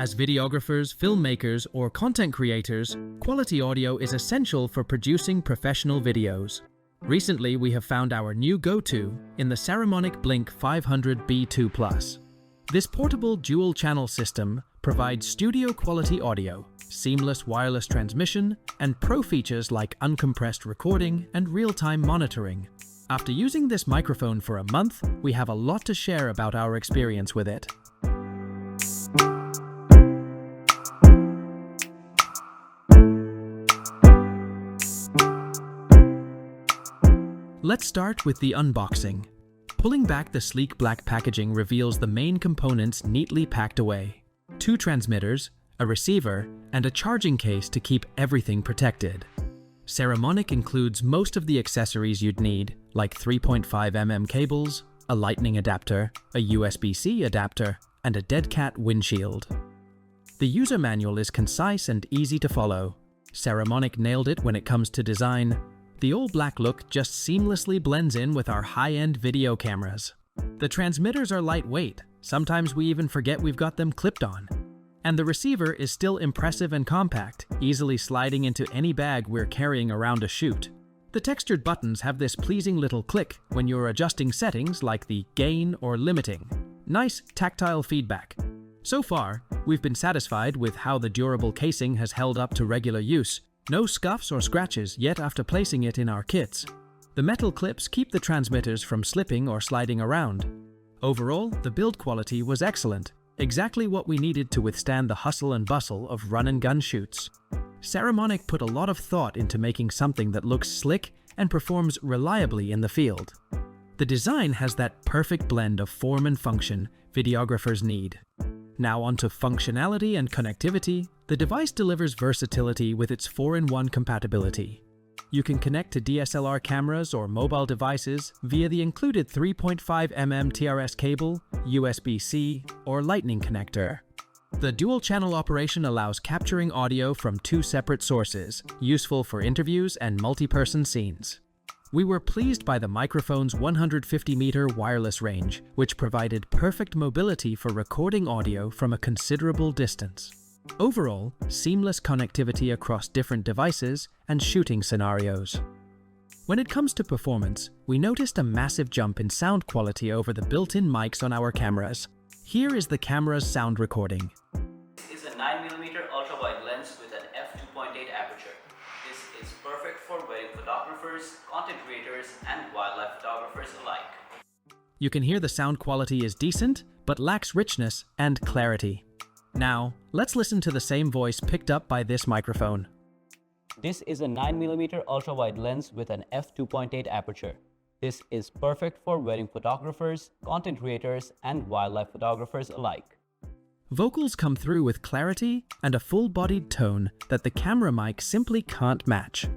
As videographers, filmmakers, or content creators, quality audio is essential for producing professional videos. Recently, we have found our new go-to in the Saramonic Blink 500B2+. This portable dual-channel system provides studio-quality audio, seamless wireless transmission, and pro features like uncompressed recording and real-time monitoring. After using this microphone for a month, we have a lot to share about our experience with it. Let's start with the unboxing. Pulling back the sleek black packaging reveals the main components neatly packed away. 2 transmitters, a receiver, and a charging case to keep everything protected. Saramonic includes most of the accessories you'd need, like 3.5mm cables, a lightning adapter, a USB-C adapter, and a dead cat windshield. The user manual is concise and easy to follow. Saramonic nailed it when it comes to design. The all-black look just seamlessly blends in with our high-end video cameras. The transmitters are lightweight, sometimes we even forget we've got them clipped on. And the receiver is still impressive and compact, easily sliding into any bag we're carrying around a shoot. The textured buttons have this pleasing little click when you're adjusting settings like the gain or limiting. Nice tactile feedback. So far, we've been satisfied with how the durable casing has held up to regular use. No scuffs or scratches yet after placing it in our kits. The metal clips keep the transmitters from slipping or sliding around. Overall, the build quality was excellent, exactly what we needed to withstand the hustle and bustle of run-and-gun shoots. Saramonic put a lot of thought into making something that looks slick and performs reliably in the field. The design has that perfect blend of form and function videographers need. Now onto functionality and connectivity. The device delivers versatility with its 4-in-1 compatibility. You can connect to DSLR cameras or mobile devices via the included 3.5mm TRS cable, USB-C, or Lightning connector. The dual-channel operation allows capturing audio from 2 separate sources, useful for interviews and multi-person scenes. We were pleased by the microphone's 150-meter wireless range, which provided perfect mobility for recording audio from a considerable distance. Overall, seamless connectivity across different devices and shooting scenarios. When it comes to performance, we noticed a massive jump in sound quality over the built-in mics on our cameras. Here is the camera's sound recording. This is a 9mm ultra-wide lens with an f2.8 aperture. This is perfect for wedding photographers, content creators, and wildlife photographers alike. You can hear the sound quality is decent, but lacks richness and clarity. Now, let's listen to the same voice picked up by this microphone. This is a 9mm ultra-wide lens with an f2.8 aperture. This is perfect for wedding photographers, content creators, and wildlife photographers alike. Vocals come through with clarity and a full-bodied tone that the camera mic simply can't match.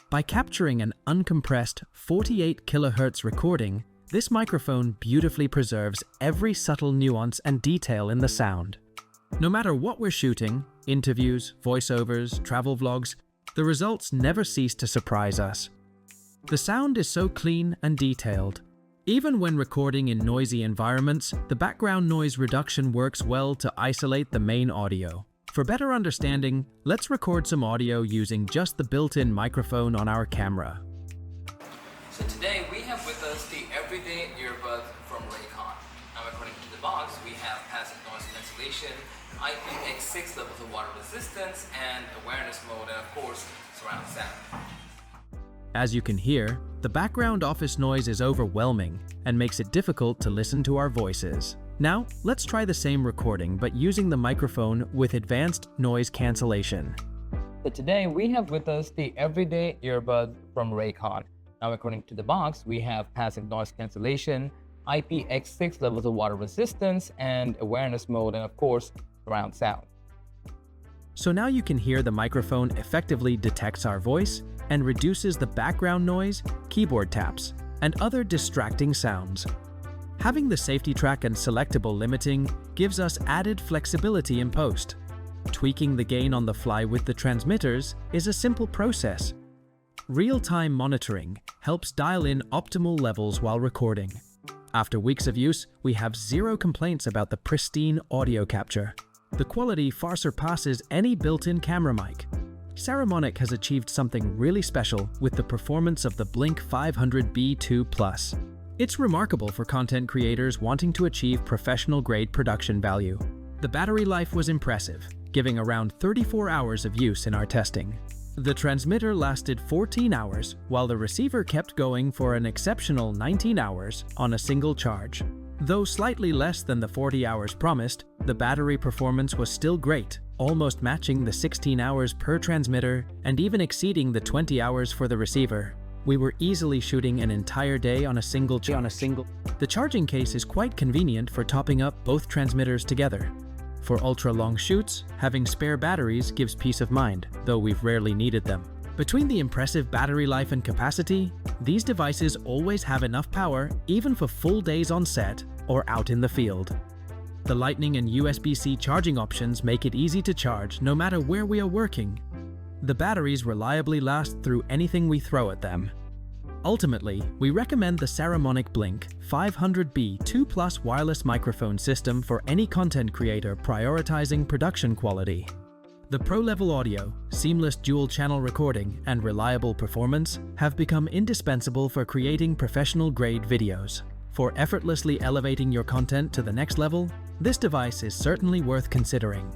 By capturing an uncompressed 48 kHz recording, this microphone beautifully preserves every subtle nuance and detail in the sound. No matter what we're shooting, interviews, voiceovers, travel vlogs, the results never cease to surprise us. The sound is so clean and detailed. Even when recording in noisy environments, the background noise reduction works well to isolate the main audio. For better understanding, let's record some audio using just the built-in microphone on our camera. So today we have with us the everyday earbud from Raycon. Now according to the box, we have passive noise cancellation, IPX6 levels of water resistance, and awareness mode, and of course, surround sound. As you can hear, the background office noise is overwhelming and makes it difficult to listen to our voices. Now, let's try the same recording but using the microphone with advanced noise cancellation. So today we have with us the everyday earbud from Raycon. Now according to the box, we have passive noise cancellation, IPX6 levels of water resistance, and awareness mode, and of course, surround sound. So now you can hear the microphone effectively detects our voice and reduces the background noise, keyboard taps, and other distracting sounds. Having the safety track and selectable limiting gives us added flexibility in post. Tweaking the gain on the fly with the transmitters is a simple process. Real-time monitoring helps dial in optimal levels while recording. After weeks of use, we have zero complaints about the pristine audio capture. The quality far surpasses any built-in camera mic. Saramonic has achieved something really special with the performance of the Blink 500B2 Plus. It's remarkable for content creators wanting to achieve professional-grade production value. The battery life was impressive, giving around 34 hours of use in our testing. The transmitter lasted 14 hours, while the receiver kept going for an exceptional 19 hours on a single charge. Though slightly less than the 40 hours promised, the battery performance was still great, almost matching the 16 hours per transmitter and even exceeding the 20 hours for the receiver. We were easily shooting an entire day on a single charge. The charging case is quite convenient for topping up both transmitters together. For ultra-long shoots, having spare batteries gives peace of mind, though we've rarely needed them. Between the impressive battery life and capacity, these devices always have enough power even for full days on set or out in the field. The Lightning and USB-C charging options make it easy to charge no matter where we are working. The batteries reliably last through anything we throw at them. Ultimately, we recommend the Saramonic Blink 500B2 Plus wireless microphone system for any content creator prioritizing production quality. The pro-level audio, seamless dual-channel recording, and reliable performance have become indispensable for creating professional-grade videos. For effortlessly elevating your content to the next level, this device is certainly worth considering.